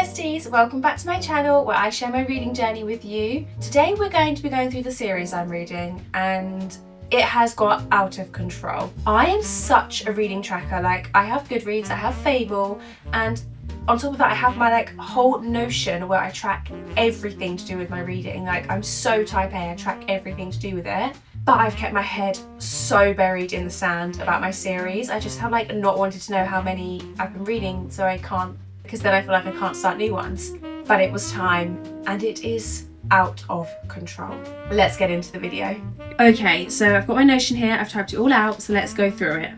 besties, welcome back to my channel where I share my reading journey with you. Today we're going to be going through the series I'm reading and it has got out of control. I am such a reading tracker, like I have Goodreads, I have Fable, and on top of that I have my whole Notion where I track everything to do with my reading. Like I'm so type A, I track everything to do with it. But I've kept my head so buried in the sand about my series. I just have not wanted to know how many I've been reading, so I can't, because then I feel like I can't start new ones. But it was time, and it is out of control. Let's get into the video. Okay, so I've got my Notion here, I've typed it all out, so let's go through it.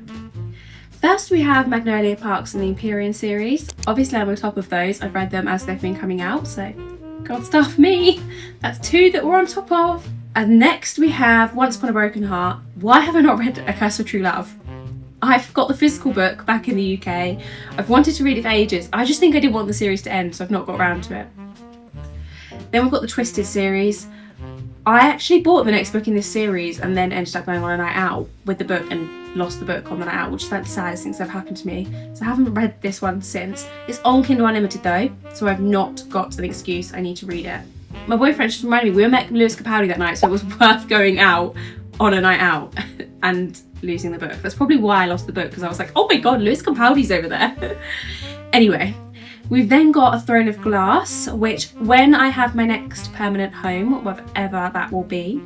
First we have Magnolia Parks and the Empyrean series. Obviously I'm on top of those, I've read them as they've been coming out, so God stuff me. That's 2 that we're on top of. And next we have Once Upon a Broken Heart. Why have I not read A Curse of True Love? I've got the physical book back in the UK. I've wanted to read it for ages. I just think I didn't want the series to end, so I've not got around to it. Then we've got the Twisted series. I actually bought the next book in this series and then ended up going on a night out with the book and lost the book on the night out, which is the saddest thing that's ever happened to me. So I haven't read this one since. It's on Kindle Unlimited though, so I've not got an excuse. I need to read it. My boyfriend just reminded me, we were met Lewis Capaldi that night, so it was worth going out on a night out and losing the book. That's probably why I lost the book, because I was like, oh my God, Lewis Capaldi's over there. Anyway, we've then got A Throne of Glass, which when I have my next permanent home, whatever that will be,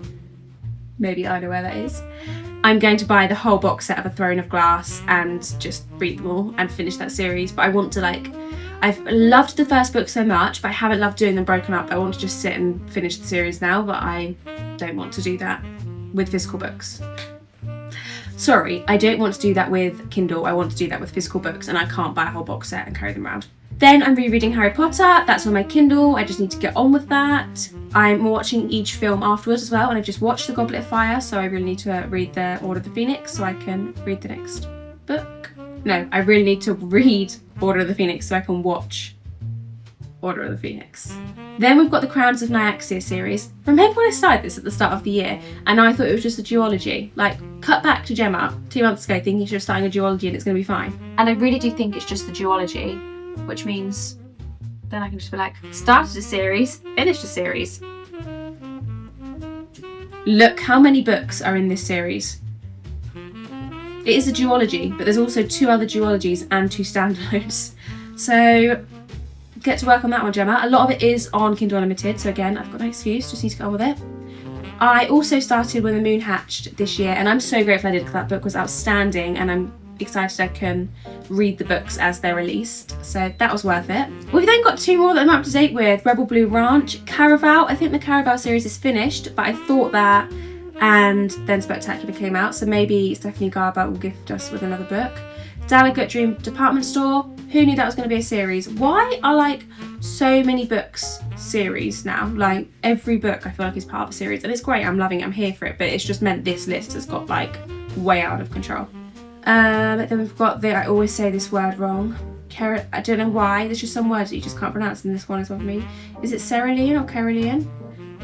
maybe I know where that is, I'm going to buy the whole box set of A Throne of Glass and just read them all and finish that series. But I want to I've loved the first book so much, but I haven't loved doing them broken up. I want to just sit and finish the series now, but I don't want to do that with physical books. Sorry, I don't want to do that with Kindle. I want to do that with physical books, and I can't buy a whole box set and carry them around. Then I'm rereading Harry Potter. That's on my Kindle. I just need to get on with that. I'm watching each film afterwards as well, and I just watched The Goblet of Fire, so I really need to read the Order of the Phoenix so I can read the next book. No, I really need to read Order of the Phoenix so I can watch Order of the Phoenix. Then we've got the Crowns of Nyaxia series. Remember when I started this at the start of the year and I thought it was just a duology? Cut back to Gemma 2 months ago thinking she was starting a duology and it's going to be fine. And I really do think it's just the duology, which means then I can just be started a series, finished a series. Look how many books are in this series. It is a duology, but there's also 2 other duologies and 2 standalones. So get to work on that one, Gemma. A lot of it is on Kindle Unlimited, so again, I've got no excuse, just need to get on with it. I also started When the Moon Hatched this year, and I'm so grateful I did because that book was outstanding, and I'm excited I can read the books as they're released, so that was worth it. We've then got 2 more that I'm up to date with. Rebel Blue Ranch, Caraval. I think the Caraval series is finished, but I thought that, and then Spectacular came out, so maybe Stephanie Garber will gift us with another book. Delegate Dream Department Store. Who knew that was going to be a series? Why are so many books series now? Every book I feel like is part of a series, and it's great, I'm loving it, I'm here for it, but it's just meant this list has got way out of control. Then we've got I always say this word wrong. I don't know why, there's just some words that you just can't pronounce, and this one is one of me. Is it Cerulean or Carolean?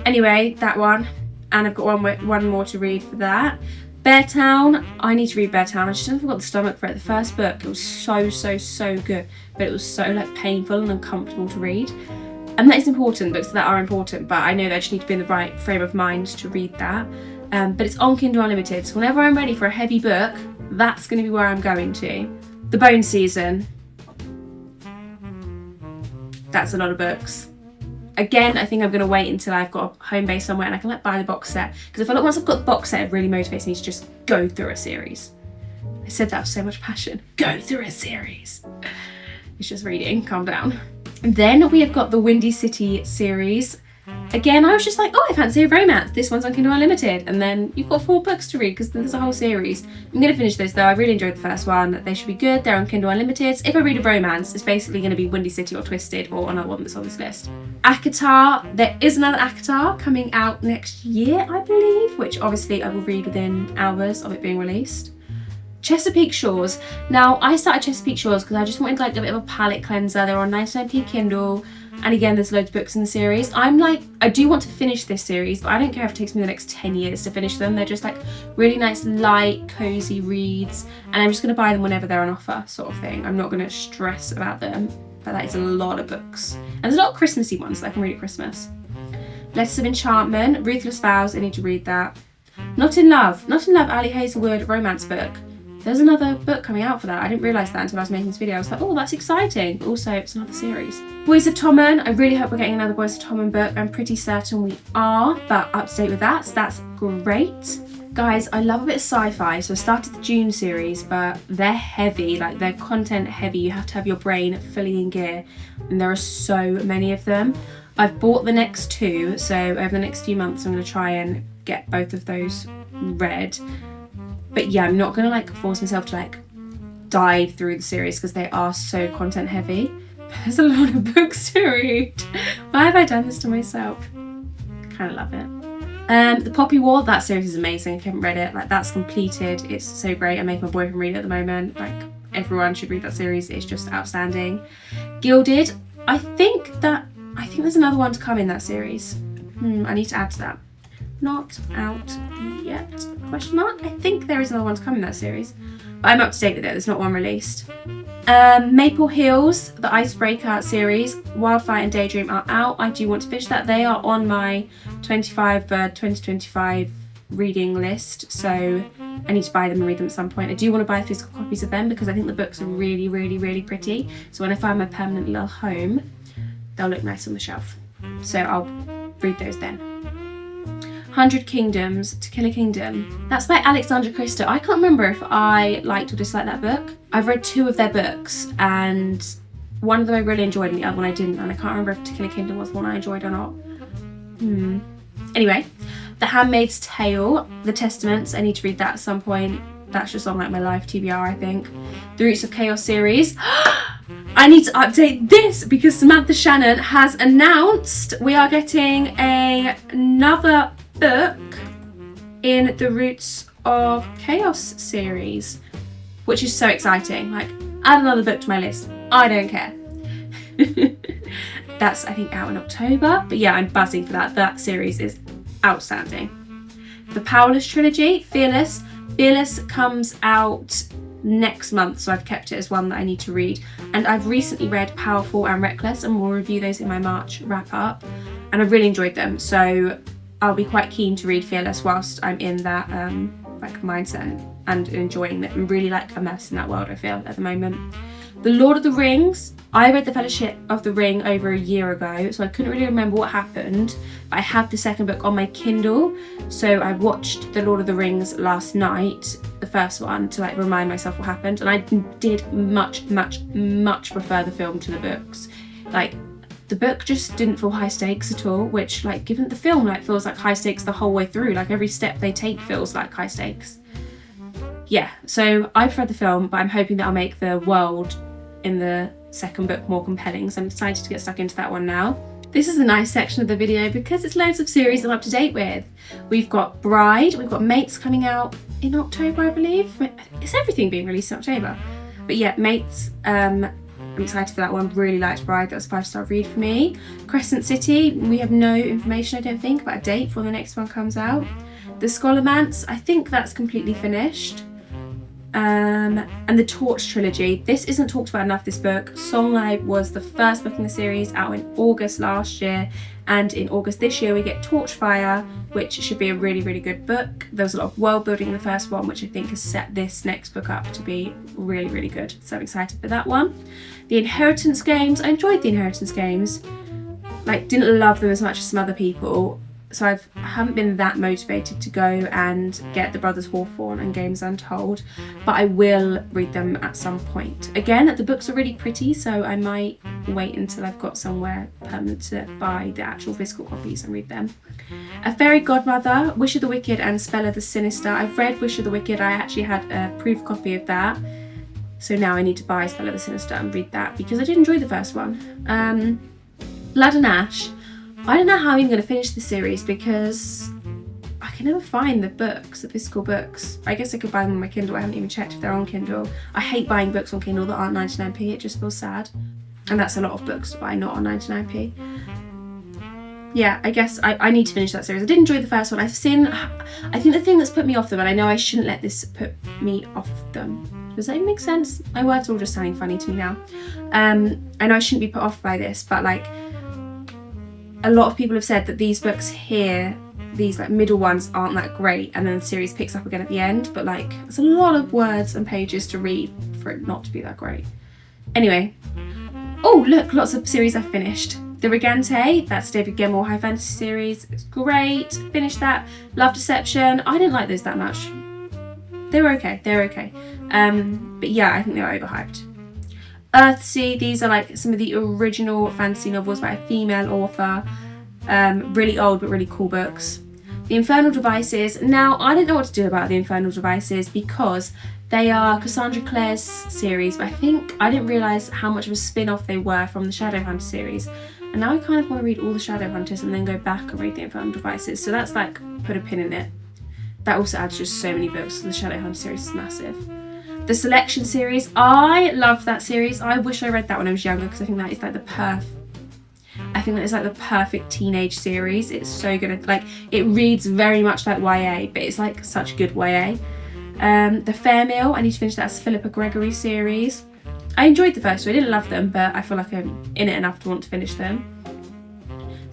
Anyway, that one. And I've got one more to read for that. Beartown. I need to read Beartown. I just haven't got the stomach for it. The first book, it was so good, but it was so painful and uncomfortable to read. And that is important, books that are important, but I know that I just need to be in the right frame of mind to read that. But it's on Kindle Unlimited, so whenever I'm ready for a heavy book, that's going to be where I'm going to. The Bone Season. That's a lot of books. Again, I think I'm going to wait until I've got a home base somewhere and I can buy the box set, because I feel like once I've got the box set, it really motivates me to just go through a series. I said that with so much passion. Go through a series. It's just reading, calm down. And then we have got the Windy City series. Again, I was just like, oh, I fancy a romance. This one's on Kindle Unlimited. And then you've got 4 books to read because there's a whole series. I'm going to finish those though. I really enjoyed the first one. They should be good. They're on Kindle Unlimited. If I read a romance, it's basically going to be Windy City or Twisted or another one that's on this list. ACOTAR. There is another ACOTAR coming out next year, I believe, which obviously I will read within hours of it being released. Chesapeake Shores. Now, I started Chesapeake Shores because I just wanted a bit of a palette cleanser. They're on 99p Kindle. And again, there's loads of books in the series. I do want to finish this series, but I don't care if it takes me the next 10 years to finish them. They're just really nice, light, cozy reads. And I'm just going to buy them whenever they're on offer, sort of thing. I'm not going to stress about them. but that is a lot of books. And there's a lot of Christmassy ones that I can read at Christmas. Letters of Enchantment, Ruthless Vows, I need to read that. Not in Love, Ali Hazelwood romance book. There's another book coming out for that. I didn't realise that until I was making this video. I was like, oh, that's exciting. But also, it's another series. Boys of Tommen. I really hope we're getting another Boys of Tommen book. I'm pretty certain we are, but up to date with that, so that's great. Guys, I love a bit of sci-fi, so I started the June series, but they're heavy, like they're content heavy. You have to have your brain fully in gear, and there are so many of them. I've bought the next 2, so over the next few months I'm going to try and get both of those read. But yeah, I'm not going to like force myself to like dive through the series because they are so content heavy. There's a lot of books to read. Why have I done this to myself? Kind of love it. The Poppy War, that series is amazing. If you haven't read it, like that's completed. It's so great. I make my boyfriend read it at the moment. Like everyone should read that series. It's just outstanding. Gilded, I think there's another one to come in that series. I need to add to that. Not out yet, question mark. I think there is another one to come in that series, but I'm up to date with it. There's not one released. Maple Hills, the Icebreaker series, Wildfire and Daydream are out. I do want to finish that. They are on my 2025 reading list, so I need to buy them and read them at some point. I do want to buy physical copies of them because I think the books are really, really, really pretty. So when I find my permanent little home, they'll look nice on the shelf. So I'll read those then. 100 Kingdoms, To Kill a Kingdom. That's by Alexandra Christo. I can't remember if I liked or disliked that book. I've read 2 of their books, and one of them I really enjoyed and the other one I didn't, and I can't remember if To Kill a Kingdom was the one I enjoyed or not. Anyway, The Handmaid's Tale, The Testaments, I need to read that at some point. That's just on like my live TBR, I think. The Roots of Chaos series. I need to update this because Samantha Shannon has announced we are getting another book in the Roots of Chaos series, which is so exciting. Like, add another book to my list. I don't care. That's, I think, out in October. But yeah, I'm buzzing for that. That series is outstanding. The Powerless trilogy, Fearless. Fearless comes out next month, so I've kept it as one that I need to read. And I've recently read Powerful and Reckless, and we'll review those in my March wrap up. And I've really enjoyed them, so I'll be quite keen to read Fearless whilst I'm in that like mindset and enjoying it. I'm really like immersed in that world, I feel, at the moment. The Lord of the Rings. I read The Fellowship of the Ring over a year ago, so I couldn't really remember what happened. But I have the second book on my Kindle, so I watched The Lord of the Rings last night, the first one, to like remind myself what happened. And I did much, much, much prefer the film to the books. Like, the book just didn't feel high stakes at all, which, like, given the film, like, feels like high stakes the whole way through. Like, every step they take feels like high stakes. Yeah, so I prefer the film, but I'm hoping that I'll make the world in the second book more compelling, so I'm excited to get stuck into that one now. This is a nice section of the video because it's loads of series I'm up to date with. We've got Bride, we've got Mates coming out in October, I believe. Is everything being released in October? But yeah, Mates, I'm excited for that one. Really liked Bride, that was a 5-star read for me. Crescent City, we have no information, I don't think, about a date for when the next one comes out. The Scholarmance, I think that's completely finished. And the Torch trilogy. This isn't talked about enough, this book. Songlight was the first book in the series, out in August last year, and in August this year we get Torchfire, which should be a really, really good book. There was a lot of world building in the first one, which I think has set this next book up to be really, really good. So I'm excited for that one. The Inheritance Games. I enjoyed the Inheritance Games. Like, didn't love them as much as some other people, so I haven't been that motivated to go and get The Brothers Hawthorne and Games Untold, but I will read them at some point. Again, the books are really pretty, so I might wait until I've got somewhere permanent to buy the actual physical copies and read them. A Fairy Godmother, Wish of the Wicked and Spell of the Sinister. I've read Wish of the Wicked, I actually had a proof copy of that, so now I need to buy Spell of the Sinister and read that because I did enjoy the first one. Blood and Ash. I don't know how I'm going to finish the series because I can never find the books, the physical books. I guess I could buy them on my Kindle. I haven't even checked if they're on Kindle. I hate buying books on Kindle that aren't 99p. It just feels sad. And that's a lot of books to buy not on 99p. Yeah, I guess I need to finish that series. I did enjoy the first one. I think the thing that's put me off them, and I know I shouldn't let this put me off them. Does that even make sense? My words are all just sounding funny to me now. I know I shouldn't be put off by this, but like a lot of people have said that these books here, these like middle ones, aren't that great, and then the series picks up again at the end, but like it's a lot of words and pages to read for it not to be that great. Anyway, oh look, lots of series I've finished. The Regente, that's David Gemmell high fantasy series. It's great. Finished that. Love Deception. I didn't like those that much. They were okay. But yeah, I think they were overhyped. Earthsea, these are like some of the original fantasy novels by a female author. Really old but really cool books. The Infernal Devices. Now, I didn't know what to do about the Infernal Devices because they are Cassandra Clare's series, but I think I didn't realise how much of a spin-off they were from the Shadowhunter series. And now I kind of want to read all the Shadowhunters and then go back and read the Infernal Devices. So that's like, put a pin in it. That also adds just so many books. The Shadowhunter series is massive. The Selection series, I love that series. I wish I read that when I was younger because I think that is like the perfect teenage series. It's so good. Like, it reads very much like YA, but it's like such good YA. The Fair Meal, I need to finish that. As Philippa Gregory series. I enjoyed the first two. I didn't love them, but I feel like I'm in it enough to want to finish them.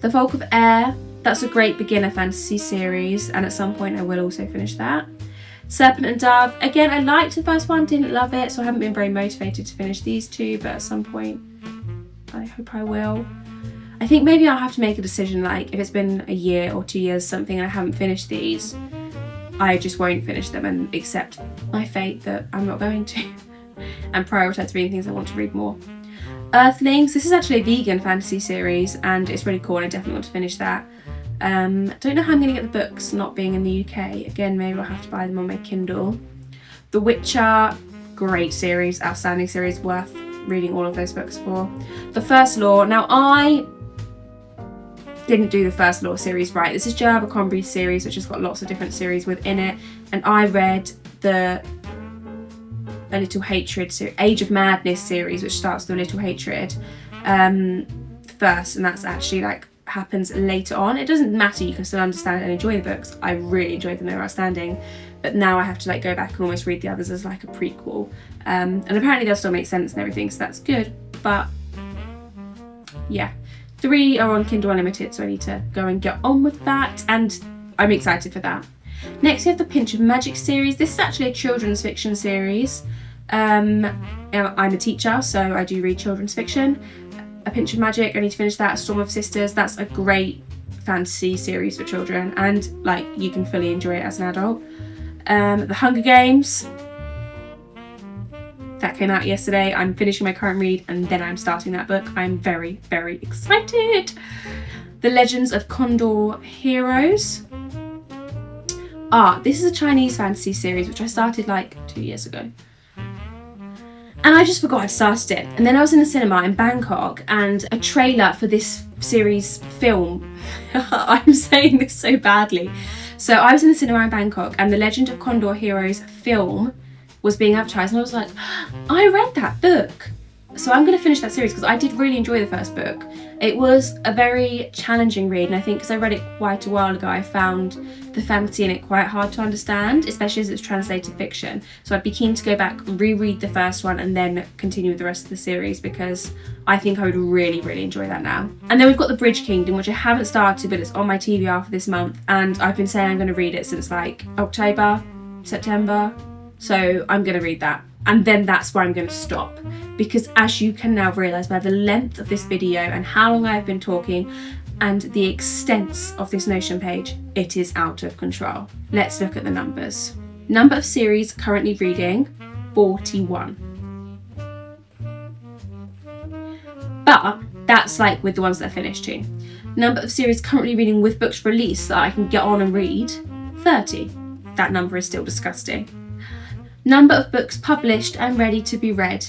The Folk of Air, that's a great beginner fantasy series, and at some point I will also finish that. Serpent and Dove, again, I liked the first one, didn't love it, so I haven't been very motivated to finish these two, but at some point I hope I will. I think maybe I'll have to make a decision, like if it's been a year or 2 years something and I haven't finished these, I just won't finish them and accept my fate that I'm not going to. And prioritise reading things I want to read more. Earthlings, this is actually a vegan fantasy series and it's really cool and I definitely want to finish that. Don't know how I'm going to get the books not being in the UK. Again, maybe I'll have to buy them on my Kindle. The Witcher, great series, outstanding series, worth reading all of those books for. The First Law, now I didn't do the First Law series right. This is Joe Abercrombie's series, which has got lots of different series within it, and I read the A Little Hatred series, Age of Madness series, which starts with A Little Hatred first, and that's actually like happens later on. It doesn't matter, you can still understand and enjoy the books. I really enjoyed them, they were outstanding, but now I have to like go back and almost read the others as like a prequel, and apparently they'll still make sense and everything, so that's good. But yeah, 3 are on Kindle Unlimited, so I need to go and get on with that, and I'm excited for that. Next we have the Pinch of Magic series. This is actually a children's fiction series. I'm a teacher, so I do read children's fiction. A Pinch of Magic, I need to finish that. A Storm of Sisters, that's a great fantasy series for children, and like you can fully enjoy it as an adult. The Hunger Games, that came out yesterday. I'm finishing my current read and then I'm starting that book. I'm very, very excited. The Legends of Condor Heroes. This is a Chinese fantasy series which I started like 2 years ago. And I just forgot I'd started it. And then I was in the cinema in Bangkok and a trailer for this series film. I'm saying this so badly. So I was in the cinema in Bangkok and the Legend of Condor Heroes film was being advertised, and I was like, I read that book. So I'm going to finish that series because I did really enjoy the first book. It was a very challenging read, and I think because I read it quite a while ago, I found the fantasy in it quite hard to understand, especially as it's translated fiction. So I'd be keen to go back, reread the first one, and then continue with the rest of the series because I think I would really, really enjoy that now. And then we've got The Bridge Kingdom, which I haven't started, but it's on my TBR for this month, and I've been saying I'm going to read it since like October, September. So I'm going to read that, and then that's where I'm going to stop, because as you can now realise by the length of this video and how long I've been talking and the extent of this Notion page, it is out of control. Let's look at the numbers. Number of series currently reading, 41. But that's like with the ones that are finished too. Number of series currently reading with books released that I can get on and read, 30. That number is still disgusting. Number of books published and ready to be read,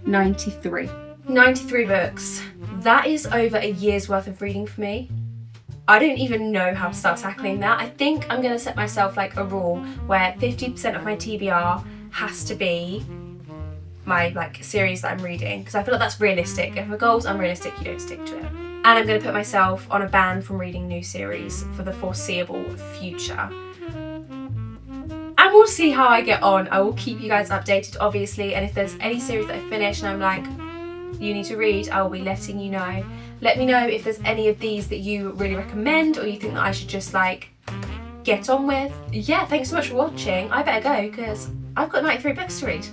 93. 93 books. That is over a year's worth of reading for me. I don't even know how to start tackling that. I think I'm going to set myself like a rule where 50% of my TBR has to be my like series that I'm reading, because I feel like that's realistic. If a goal's unrealistic, you don't stick to it. And I'm going to put myself on a ban from reading new series for the foreseeable future. And and we'll see how I get on. I will keep you guys updated, obviously, and if there's any series that I finish and I'm like, you need to read, I will be letting you know. Let me know if there's any of these that you really recommend or you think that I should just like get on with. Yeah, thanks so much for watching. I better go because I've got 93 books to read.